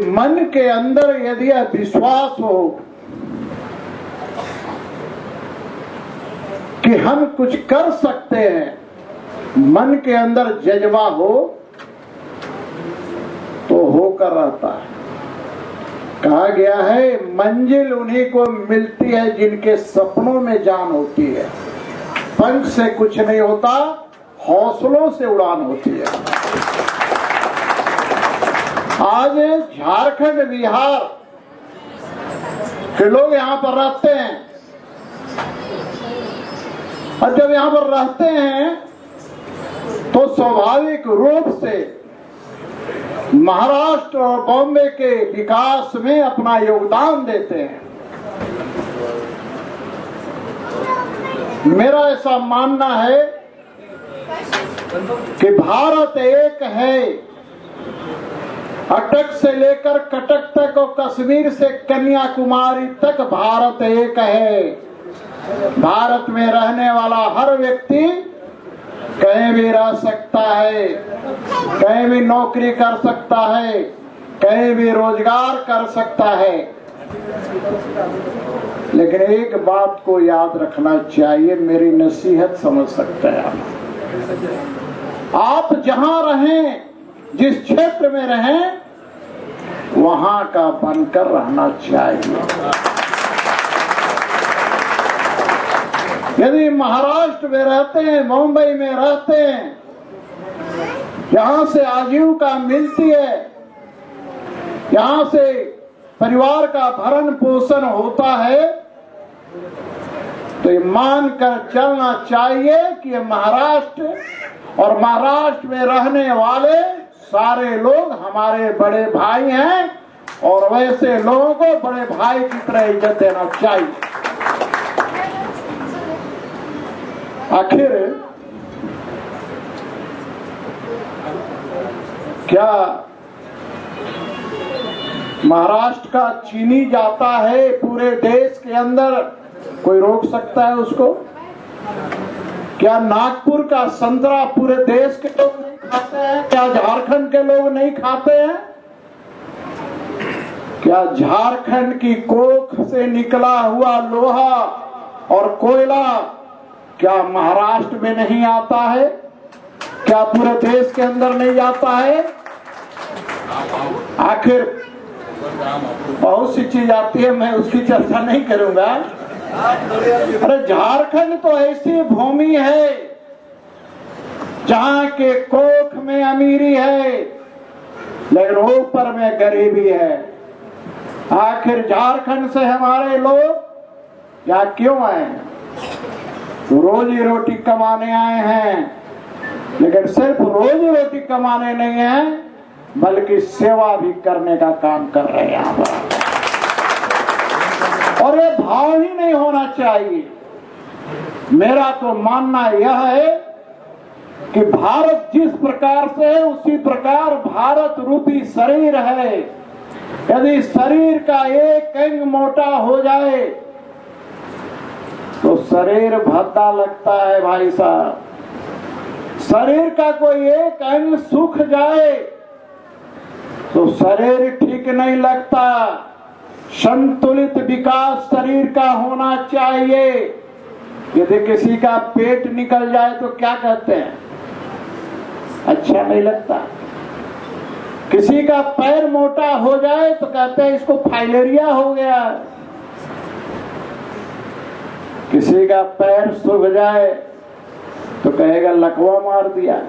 मन के अंदर यदि यह विश्वास हो कि हम कुछ कर सकते हैं, मन के अंदर जज्बा हो तो होकर रहता है। कहा गया है मंजिल उन्हीं को मिलती है जिनके सपनों में जान होती है। पंख से कुछ नहीं होता, हौसलों से उड़ान होती है। आज झारखंड बिहार के लोग यहाँ पर रहते हैं, और जब यहाँ पर रहते हैं तो स्वाभाविक रूप से महाराष्ट्र और बॉम्बे के विकास में अपना योगदान देते हैं। मेरा ऐसा मानना है कि भारत एक है, अटक से लेकर कटक तक और कश्मीर से कन्याकुमारी तक भारत एक है। भारत में रहने वाला हर व्यक्ति कहीं भी रह सकता है, कहीं भी नौकरी कर सकता है, कहीं भी रोजगार कर सकता है। लेकिन एक बात को याद रखना चाहिए, मेरी नसीहत समझ सकते हैं आप जहां रहें, जिस क्षेत्र में रहें, वहां का बनकर रहना चाहिए। यदि महाराष्ट्र में रहते हैं, मुंबई में रहते हैं, यहां से आजीविका मिलती है, यहां से परिवार का भरण पोषण होता है, तो ये मानकर चलना चाहिए कि ये महाराष्ट्र और महाराष्ट्र में रहने वाले सारे लोग हमारे बड़े भाई हैं, और वैसे लोगों को बड़े भाई की तरह इज्जत देना चाहिए। आखिर क्या महाराष्ट्र का चीनी जाता है पूरे देश के अंदर, कोई रोक सकता है उसको? क्या नागपुर का संतरा पूरे देश के लोग नहीं खाते हैं? क्या झारखंड के लोग नहीं खाते हैं? क्या झारखंड की कोख से निकला हुआ लोहा और कोयला क्या महाराष्ट्र में नहीं आता है? क्या पूरे देश के अंदर नहीं आता है? आखिर बहुत सी चीज आती है, मैं उसकी चर्चा नहीं करूंगा। अरे झारखंड तो ऐसी भूमि है जहां के कोख में अमीरी है, लेकिन ऊपर में गरीबी है। आखिर झारखंड से हमारे लोग यहाँ क्यों आए हैं? रोजी रोटी कमाने आए हैं, लेकिन सिर्फ रोजी रोटी कमाने नहीं है, बल्कि सेवा भी करने का काम कर रहे हैं यहाँ पर। और ये भाव ही नहीं होना चाहिए। मेरा तो मानना यह है कि भारत जिस प्रकार से है उसी प्रकार भारत रूपी शरीर है। यदि शरीर का एक अंग मोटा हो जाए तो शरीर भद्दा लगता है भाई साहब। शरीर का कोई एक अंग सूख जाए तो शरीर ठीक नहीं लगता। संतुलित विकास शरीर का होना चाहिए। यदि किसी का पेट निकल जाए तो क्या कहते हैं? अच्छा नहीं लगता। किसी का पैर मोटा हो जाए तो कहते हैं इसको फाइलेरिया हो गया। किसी का पैर सूख जाए तो कहेगा लकवा मार दिया।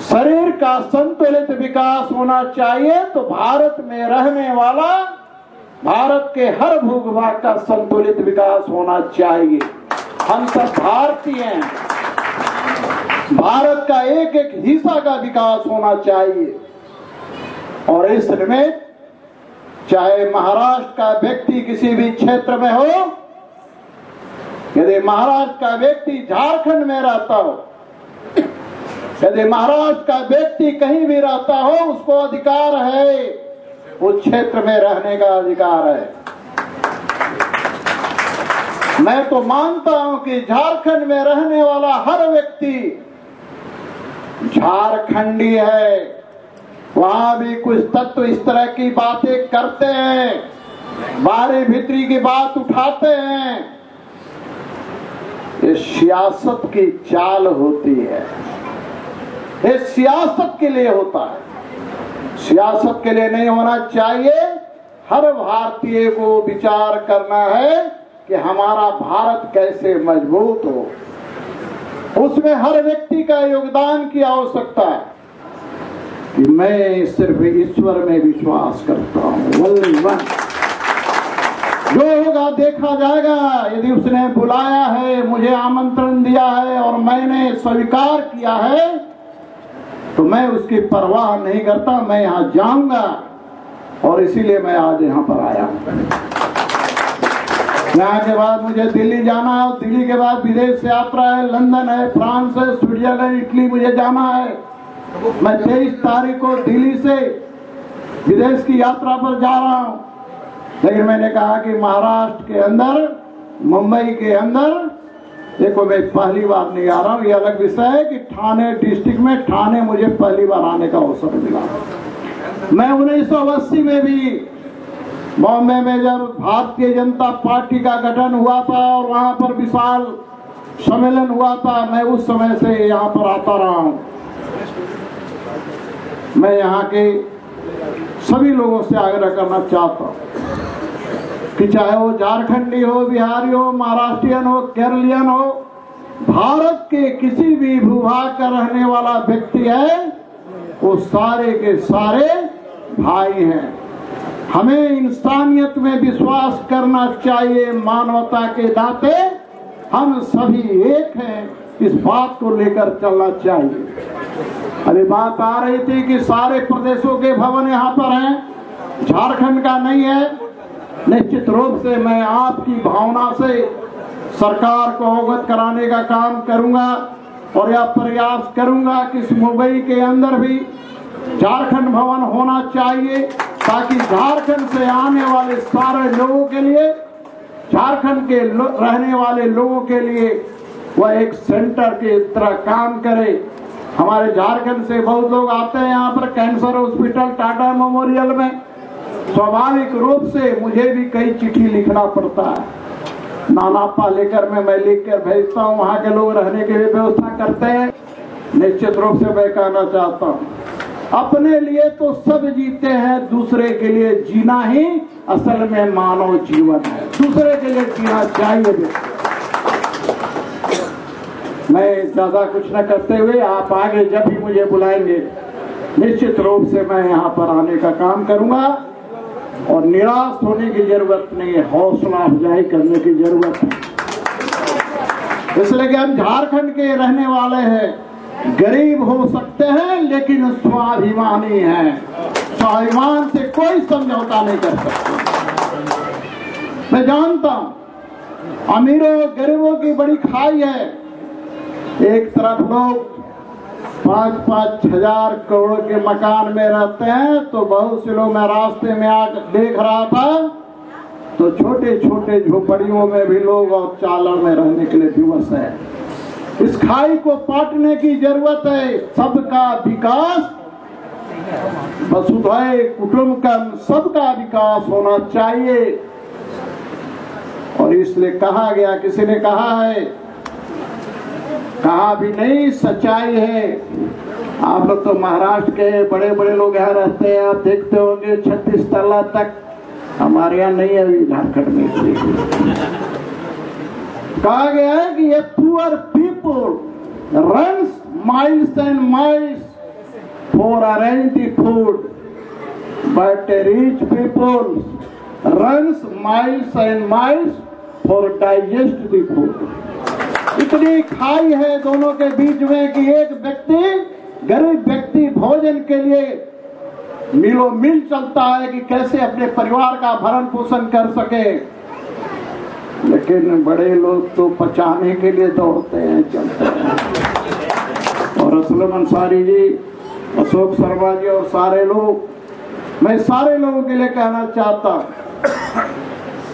शरीर का संतुलित विकास होना चाहिए, तो भारत में रहने वाला भारत के हर भूभाग का संतुलित विकास होना चाहिए। हम सब भारतीय हैं, भारत का एक एक हिस्सा का विकास होना चाहिए। और इसमें चाहे महाराष्ट्र का व्यक्ति किसी भी क्षेत्र में हो, यदि महाराष्ट्र का व्यक्ति झारखंड में रहता हो, यदि महाराष्ट्र का व्यक्ति कहीं भी रहता हो, उसको अधिकार है, उस क्षेत्र में रहने का अधिकार है। मैं तो मानता हूं कि झारखंड में रहने वाला हर व्यक्ति झारखंडी है, वहां भी कुछ तत्व इस तरह की बातें करते हैं, बारे भीतरी की बात उठाते हैं। ये सियासत की चाल होती है, ये सियासत के लिए होता है, सियासत के लिए नहीं होना चाहिए। हर भारतीय को विचार करना है कि हमारा भारत कैसे मजबूत हो। उसमें हर व्यक्ति का योगदान की आवश्यकता है कि मैं सिर्फ ईश्वर में विश्वास करता हूं। जो होगा देखा जाएगा। यदि उसने बुलाया है, मुझे आमंत्रण दिया है और मैंने स्वीकार किया है, तो मैं उसकी परवाह नहीं करता, मैं यहां जाऊंगा। और इसीलिए मैं आज यहां पर आया। यहाँ के बाद मुझे दिल्ली जाना है, और दिल्ली के बाद विदेश यात्रा है, लंदन है, फ्रांस है, स्विट्जरलैंड, इटली मुझे जाना है। मैं 23 तारीख को दिल्ली से विदेश की यात्रा पर जा रहा हूं। लेकिन मैंने कहा कि महाराष्ट्र के अंदर, मुंबई के अंदर, देखो मैं पहली बार नहीं आ रहा हूं। ये अलग विषय है कि ठाणे डिस्ट्रिक्ट में, ठाणे मुझे पहली बार आने का अवसर मिला। मैं 1980 में भी बॉम्बे में जब भारतीय जनता पार्टी का गठन हुआ था और वहां पर विशाल सम्मेलन हुआ था, मैं उस समय से यहाँ पर आता रहा हूं। मैं यहाँ के सभी लोगों से आग्रह करना चाहता हूं कि चाहे वो झारखंडी हो, बिहारी हो, महाराष्ट्रियन हो, केरलियन हो, भारत के किसी भी भूभाग का रहने वाला व्यक्ति है, वो सारे के सारे भाई हैं। हमें इंसानियत में विश्वास करना चाहिए। मानवता के नाते हम सभी एक हैं, इस बात को लेकर चलना चाहिए। अभी बात आ रही थी कि सारे प्रदेशों के भवन यहाँ पर हैं, झारखंड का नहीं है। निश्चित रूप से मैं आपकी भावना से सरकार को अवगत कराने का काम करूंगा और यह प्रयास करूंगा कि इस मुंबई के अंदर भी झारखंड भवन होना चाहिए, ताकि झारखंड से आने वाले सारे लोगों के लिए, झारखंड के रहने वाले लोगों के लिए वह एक सेंटर की तरह काम करे। हमारे झारखंड से बहुत लोग आते हैं यहाँ पर कैंसर हॉस्पिटल, टाटा मेमोरियल में। स्वाभाविक रूप से मुझे भी कई चिट्ठी लिखना पड़ता है, नानापा लेकर मैं लिख कर भेजता हूँ। वहाँ के लोग रहने के लिए व्यवस्था करते हैं। निश्चित रूप से मैं कहना चाहता हूँ, अपने लिए तो सब जीते हैं, दूसरे के लिए जीना ही असल में मानव जीवन है। दूसरे के लिए जीना चाहिए। मैं ज्यादा कुछ न करते हुए, आप आगे जब भी मुझे बुलाएंगे निश्चित रूप से मैं यहाँ पर आने का काम करूंगा। और निराश होने की जरूरत नहीं है, हौसला अफजाई करने की जरूरत है। इसलिए कि हम झारखंड के रहने वाले हैं, गरीब हो सकते हैं लेकिन स्वाभिमानी हैं। स्वाभिमान से कोई समझौता नहीं कर सकते। मैं जानता हूं अमीरों गरीबों की बड़ी खाई है। एक तरफ लोग 5-5 हजार करोड़ के मकान में रहते हैं, तो बहुत से लोग, मैं रास्ते में आकर देख रहा था, तो छोटे छोटे झोपड़ियों में भी लोग और चाला में रहने के लिए विवश है। इस खाई को पाटने की जरूरत है। सबका विकास, वसुधैव कुटुंबकम, सबका विकास होना चाहिए। और इसलिए कहा गया, किसी ने कहा है, कहा भी नहीं, सच्चाई है। आप लोग तो महाराष्ट्र के बड़े बड़े लोग यहाँ रहते हैं, आप देखते होंगे 36 तल्ला तक। हमारे यहाँ नहीं है अभी झारखंड में। कहा गया है कि ये poor people runs miles and miles for arrange the food, but rich people runs miles and miles for digest the food. इतनी खाई है दोनों के बीच में कि एक व्यक्ति, गरीब व्यक्ति भोजन के लिए मिलो मिल चलता है कि कैसे अपने परिवार का भरण पोषण कर सके, लेकिन बड़े लोग तो पचाने के लिए दौड़ते हैं, चलते हैं। और असलम अंसारी जी, अशोक शर्मा जी और सारे लोग, मैं सारे लोगों के लिए कहना चाहता हूं,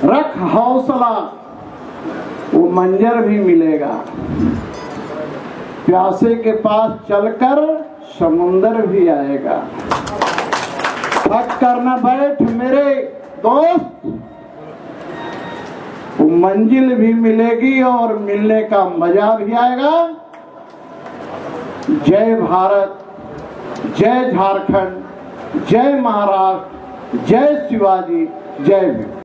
रख हौसला, वो मंजर भी मिलेगा। प्यासे के पास चलकर समुंदर भी आएगा। हट कर न बैठ मेरे दोस्त, वो मंजिल भी मिलेगी और मिलने का मजा भी आएगा। जय भारत, जय झारखंड, जय महाराष्ट्र, जय शिवाजी, जय भीम।